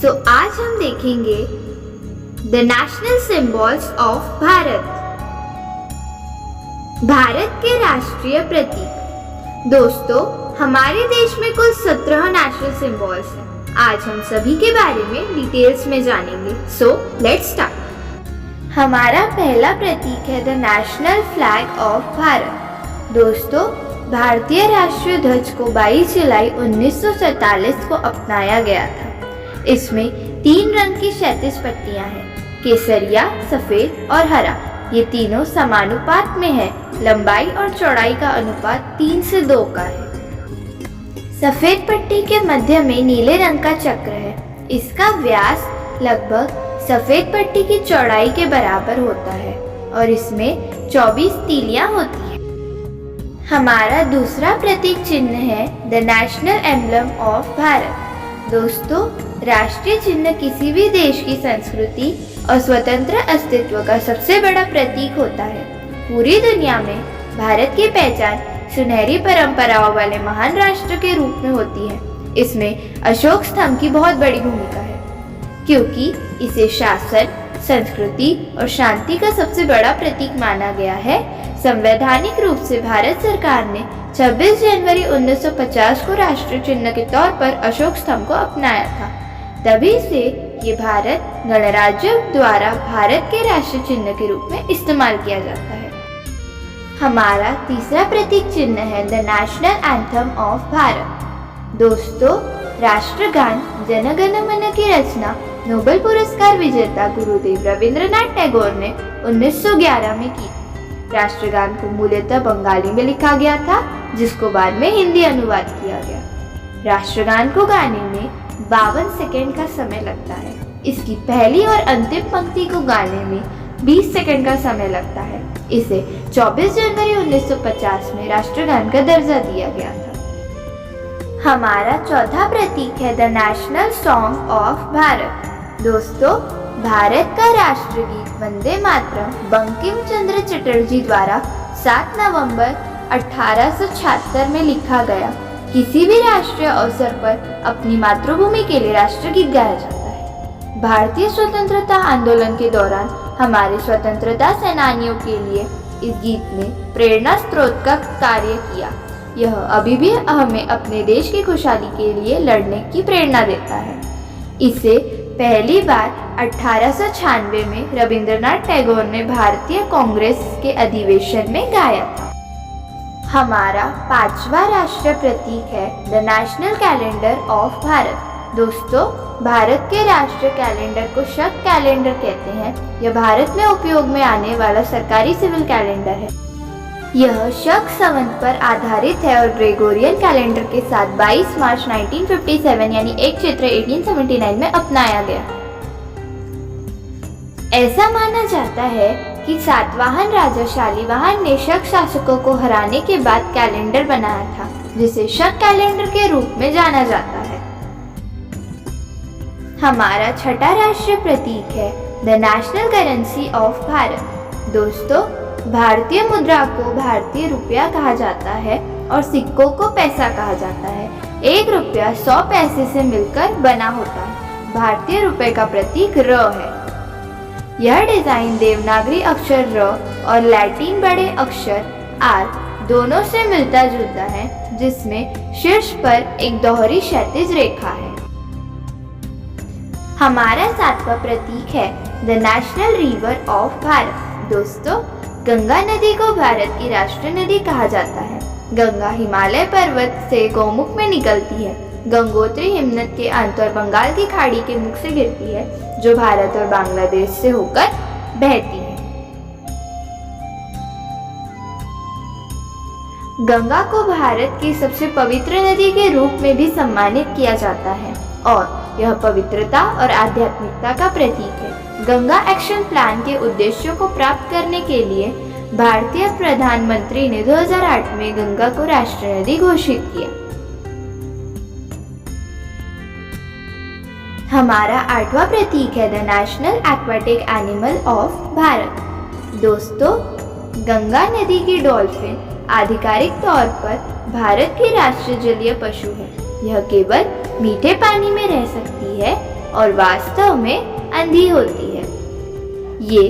आज हम देखेंगे the national symbols of Bharat. Bharat के राष्ट्रीय प्रतीक। दोस्तों, हमारे देश में कुल 17 नेशनल सिंबल्स हैं। आज हम सभी के बारे में डिटेल्स में जानेंगे। Let's start. हमारा पहला प्रतीक है the national flag of Bharat. दोस्तों, भारतीय राष्ट्रीय ध्वज को 22 जुलाई 1947 को अपनाया गया था। इसमें 3 रंग की 36 पट्टियां हैं, केसरिया, सफेद और हरा। ये तीनों समानुपात में है। लंबाई और चौड़ाई का अनुपात 3 से 2 का है। सफेद पट्टी के मध्य में नीले रंग का चक्र है। इसका व्यास लगभग सफेद पट्टी की चौड़ाई के बराबर होता है और इसमें 24 तीलियां होती हैं। हमारा दूसरा प्रतीक चिन्ह है the national emblem of Bharat. दोस्तों, राष्ट्रीय चिन्ह किसी भी देश की संस्कृति और स्वतंत्र अस्तित्व का सबसे बड़ा प्रतीक होता है। पूरी दुनिया में भारत की पहचान सुनहरी परंपराओं वाले महान राष्ट्र के रूप में होती है। इसमें अशोक स्तंभ की बहुत बड़ी भूमिका है, क्योंकि इसे शासन, संस्कृति और शांति का सबसे बड़ा प्रतीक माना गया है। संवैधानिक रूप से भारत सरकार ने 26 जनवरी 1950 को राष्ट्रीय चिन्ह के तौर पर अशोक स्तंभ को अपनाया था। तभी से ये भारत गणराज्य द्वारा भारत के राष्ट्रीय चिन्ह के रूप में इस्तेमाल किया जाता है। हमारा तीसरा प्रतीक चिन्ह है the national anthem of Bharat. दोस्तों, राष्ट्रगान जन गण मन की रचना नोबेल पुरस्कार विजेता गुरुदेव रविंद्रनाथ टैगोर ने 1911 में की। राष्ट्रगान को मूलतः बंगाली में लिखा गया था, जिसको बाद में हिंदी अनुवाद किया गया। राष्ट्रगान को गाने में 52 सेकंड का समय लगता है। इसकी पहली और अंतिम पंक्ति को गाने में 20 सेकंड का समय लगता है। इसे 24 जनवरी 1950 में राष्ट्रगान का दर्जा दिया गया था। हमारा चौथा प्रतीक है the national song of Bharat. दोस्तों, भारत का राष्ट्रगीत वंदे मातरम बंकिम चंद्र चटर्जी द्वारा 7 नवंबर 1876 में लिखा गया। किसी भी राष्ट्रीय अवसर पर अपनी मातृभूमि के लिए राष्ट्रगीत गाया जाता है। भारतीय स्वतंत्रता आंदोलन के दौरान हमारे स्वतंत्रता सेनानियों के लिए इस गीत ने प्रेरणा स्रोत का कार्य किया। यह अभी भी हमें अपने देश की खुशहाली के लिए लड़ने की प्रेरणा देता है। इसे पहली बार 1896 में रविंद्रनाथ टैगोर ने भारतीय कांग्रेस के अधिवेशन में गाया था। हमारा पांचवा राष्ट्रीय प्रतीक है the national calendar of Bharat. दोस्तों, भारत के राष्ट्रीय कैलेंडर को शक कैलेंडर कहते हैं। यह भारत में उपयोग में आने वाला सरकारी सिविल कैलेंडर है। यह शक संवत पर आधारित है और ग्रेगोरियन कैलेंडर के साथ 22 मार्च 1957 यानी 1 चैत्र 1879 में अपनाया गया। ऐसा माना जाता है कि सातवाहन राजा शालिवाहन ने शक शासकों को हराने के बाद कैलेंडर बनाया था, जिसे शक कैलेंडर के रूप में जाना जाता है। हमारा छठा राष्ट्रीय प्रतीक है the national currency of Bharat. दोस्तों, भारतीय मुद्रा को भारतीय रुपया कहा जाता है और सिक्कों को पैसा कहा जाता है। 1 रुपया 100 पैसे से मिलकर बना होता है। भारतीय रुपये का प्रतीक र है। यह डिजाइन देवनागरी अक्षर र और लैटिन बड़े अक्षर आर दोनों से मिलता जुलता है, जिसमें शीर्ष पर एक दोहरी क्षैतिज रेखा है। हमारा 7वां प्रतीक है the national river of Bharat. दोस्तों, गंगा नदी को भारत की राष्ट्रीय नदी कहा जाता है। गंगा हिमालय पर्वत से गौमुख में निकलती है। गंगोत्री हिमनद के अंत और बंगाल की खाड़ी के मुख से गिरती है, जो भारत और बांग्लादेश से होकर बहती है। गंगा को भारत की सबसे पवित्र नदी के रूप में भी सम्मानित किया जाता है और यह पवित्रता और आध्यात्मिकता का प्रतीक है। गंगा एक्शन प्लान के उद्देश्यों को प्राप्त करने के लिए भारतीय प्रधानमंत्री ने 2008 में गंगा को राष्ट्रीय नदी घोषित किया। हमारा 8वां प्रतीक है the national aquatic animal of Bharat. दोस्तों, गंगा नदी की डॉल्फिन आधिकारिक तौर पर भारत की राष्ट्रीय जलीय पशु है। यह केवल मीठे पानी में रह सकती है। और वास्तव में अंधी होती है। ये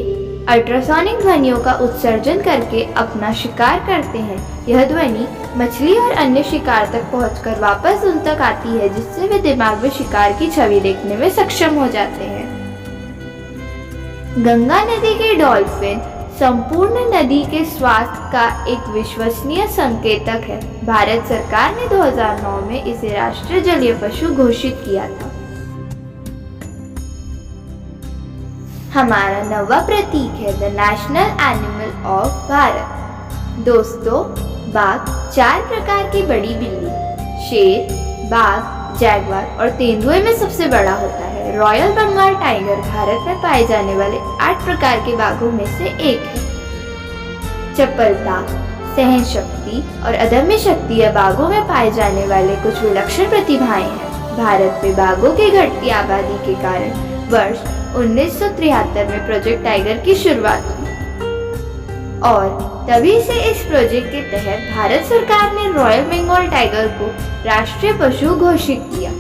अल्ट्रासोनिक ध्वनियों का उत्सर्जन करके अपना शिकार करते हैं। यह ध्वनि मछली और अन्य शिकार तक पहुंचकर वापस उन तक आती है, जिससे वे दिमाग में शिकार की छवि देखने में सक्षम हो जाते हैं। गंगा नदी के डॉल्फिन संपूर्ण नदी के स्वास्थ्य का एक विश्वसनीय संकेतक है। भारत सरकार ने 2009 में इसे राष्ट्रीय जलीय पशु घोषित किया था। हमारा 9वां प्रतीक है the national animal of Bharat. दोस्तों, बाघ 4 प्रकार की बड़ी बिल्ली शेर, बाघ, जैगुआर और तेंदुए में सबसे बड़ा होता है। रॉयल बंगाल टाइगर भारत में पाए जाने वाले 8 प्रकार के बाघों में से एक है। चपलता, सहन शक्ति और अदम्य शक्ति या बाघों में पाए जाने वाले कुछ विलक्षण प्रतिभाएं हैं। भारत में बाघों की घटती आबादी के कारण वर्ष 1973 में प्रोजेक्ट टाइगर की शुरुआत हुई और तभी से इस प्रोजेक्ट के तहत भारत सरकार ने रॉयल बंगाल टाइगर को राष्ट्रीय पशु घोषित किया।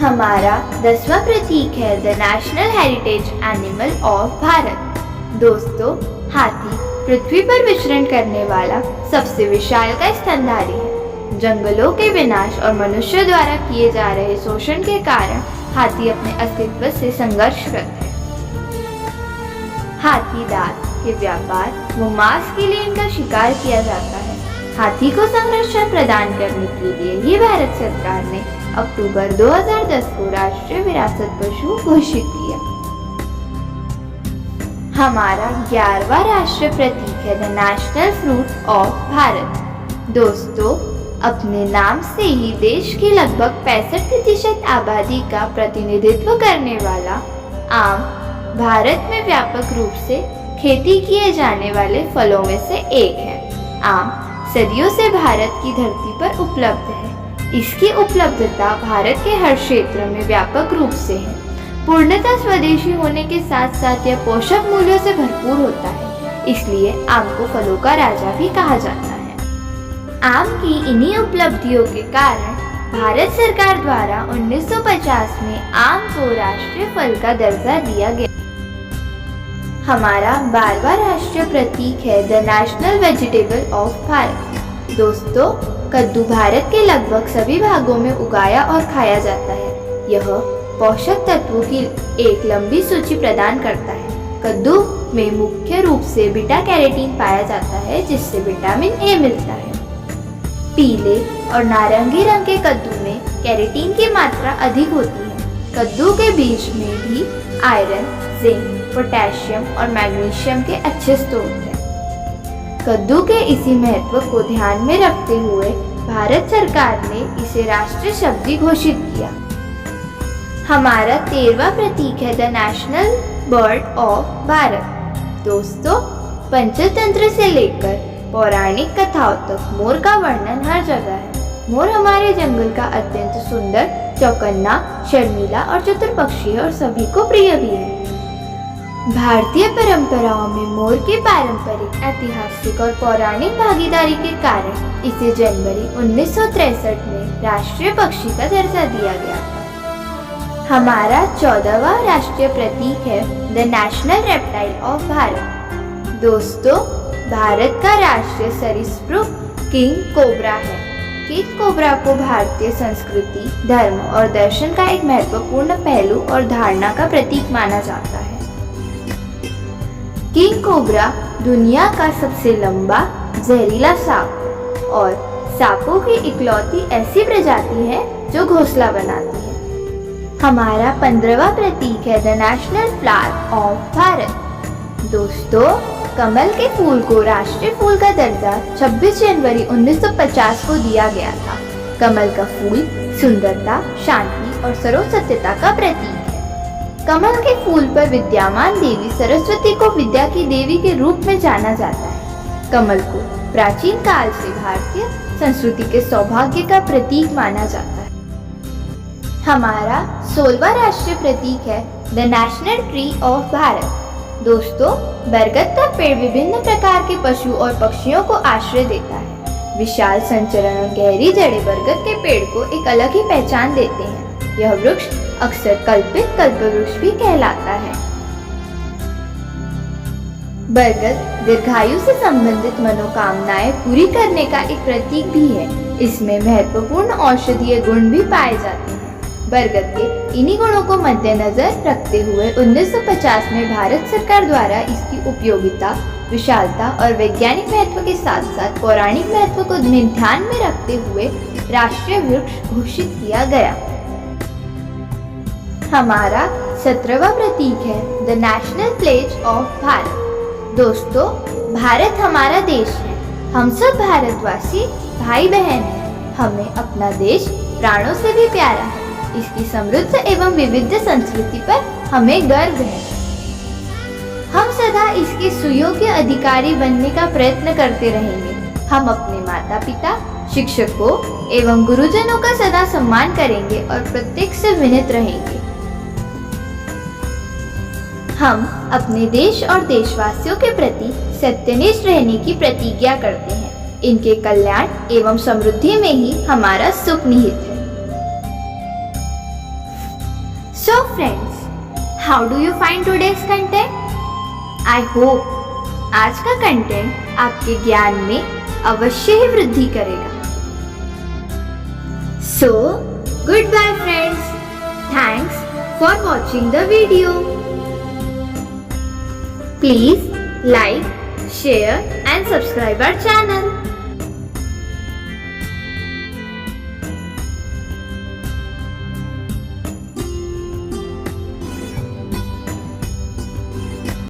हमारा 10वां प्रतीक है the national heritage animal of Bharat. दोस्तों, हाथी पृथ्वी पर विचरण करने वाला सबसे विशालकाय स्तनधारी है। जंगलों के विनाश और मनुष्य द्वारा किए जा रहे शोषण के कारण हाथी अपने अस्तित्व से संघर्ष करते हैं। हाथी दांत के व्यापार व मांस के लिए इनका शिकार किया जाता है। हाथी को संरक्षण प्रदान करने के लिए ही भारत सरकार ने अक्टूबर 2010 को राष्ट्रीय विरासत पशु घोषित किया। हमारा 11वां राष्ट्रीय प्रतीक है the national fruit of Bharat. दोस्तों, अपने नाम से ही देश की लगभग 65% आबादी का प्रतिनिधित्व करने वाला आम भारत में व्यापक रूप से खेती किए जाने वाले फलों में से एक है। आम सदियों से भारत की धरती पर उपलब्ध है। इसकी उपलब्धता भारत के हर क्षेत्र में व्यापक रूप से है। पूर्णतः स्वदेशी होने के साथ साथ यह पोषक मूल्यों से भरपूर होता है, इसलिए आम को फलों का राजा भी कहा जाता है। आम की इन्हीं उपलब्धियों के कारण भारत सरकार द्वारा 1950 में आम को राष्ट्रीय फल का दर्जा दिया गया। हमारा 12वां राष्ट्रीय प्रतीक है the national vegetable of Bharat. दोस्तों, कद्दू भारत के लगभग सभी भागों में उगाया और खाया जाता है। यह पोषक तत्वों की एक लंबी सूची प्रदान करता है। कद्दू में मुख्य रूप से बीटा कैरोटीन पाया जाता है, जिससे विटामिन ए मिलता है। पीले और नारंगी रंग के कद्दू में कैरोटीन की मात्रा अधिक होती है। कद्दू के बीज में भी आयरन, जिंक, पोटेशियम और मैग्नीशियम के अच्छे स्रोत हैं। कद्दू के इसी महत्व को ध्यान में रखते हुए भारत सरकार ने इसे राष्ट्रीय सब्जी घोषित किया। हमारा 13वां प्रतीक है the national bird of Bharat. दोस्तों, पंचतंत्र से लेकर पौराणिक कथाओं तक मोर का वर्णन हर जगह है। मोर हमारे जंगल का अत्यंत सुंदर, चौकन्ना, शर्मीला और चतुर पक्षी है और सभी को प्रिय भी है। भारतीय परंपराओं में मोर के पारंपरिक, ऐतिहासिक और पौराणिक भागीदारी के कारण इसे जनवरी 1963 में राष्ट्रीय पक्षी का दर्जा दिया गया था। हमारा 14वां राष्ट्रीय प्रतीक है the national reptile of Bharat. दोस्तों, भारत का राष्ट्रीय सरीसृप किंग कोबरा है। किंग कोबरा को भारतीय संस्कृति, धर्म और दर्शन का एक महत्वपूर्ण पहलू और धारणा का प्रतीक माना जाता है। किंग कोबरा दुनिया का सबसे लंबा जहरीला सांप और सांपों की इकलौती ऐसी प्रजाति है जो घोंसला बनाती है। हमारा 15वां प्रतीक है the national flower of Bharat. दोस्तों, कमल के फूल को राष्ट्रीय फूल का दर्जा 26 जनवरी 1950 को दिया गया था। कमल का फूल सुंदरता, शांति और सर्वसत्यता का प्रतीक है। कमल के फूल पर विद्यमान देवी सरस्वती को विद्या की देवी के रूप में जाना जाता है। कमल को प्राचीन काल से भारतीय संस्कृति के सौभाग्य का प्रतीक माना जाता है। हमारा 16वां राष्ट्रीय प्रतीक है the national tree of Bharat. दोस्तों, बरगद का पेड़ विभिन्न प्रकार के पशु और पक्षियों को आश्रय देता है। विशाल संचरण और गहरी जड़ें बरगद के पेड़ को एक अलग ही पहचान देते हैं। यह वृक्ष अक्सर कल्पित कल्पवृक्ष भी कहलाता है। बरगद दीर्घायु से संबंधित मनोकामनाएं पूरी करने का एक प्रतीक भी है। इसमें महत्वपूर्ण औषधीय गुण भी पाए जाते हैं। बरगद के इन्हीं गुणों को मद्देनजर रखते हुए 1950 में भारत सरकार द्वारा इसकी उपयोगिता, विशालता और वैज्ञानिक महत्व के साथ साथ पौराणिक महत्व को ध्यान में रखते हुए राष्ट्रीय वृक्ष घोषित किया गया। हमारा 17वां प्रतीक है the national pledge of Bharat. दोस्तों, भारत हमारा देश है। हम सब भारतवासी भाई बहन हैं। हमें अपना देश प्राणों से भी प्यारा है। इसकी समृद्ध एवं विविध संस्कृति पर हमें गर्व है। हम सदा इसके सुयोग्य अधिकारी बनने का प्रयत्न करते रहेंगे। हम अपने माता पिता, शिक्षकों एवं गुरुजनों का सदा सम्मान करेंगे और प्रत्येक से विनम्र रहेंगे। हम अपने देश और देशवासियों के प्रति सत्यनिष्ठ रहने की प्रतिज्ञा करते हैं। इनके कल्याण एवं समृद्धि में ही हमारा सुख निहित है। So friends, how do you find today's content? I hope आज का कंटेंट आपके ज्ञान में अवश्य ही वृद्धि करेगा। So, goodbye friends. Thanks for watching the video. Please like, share and subscribe our channel.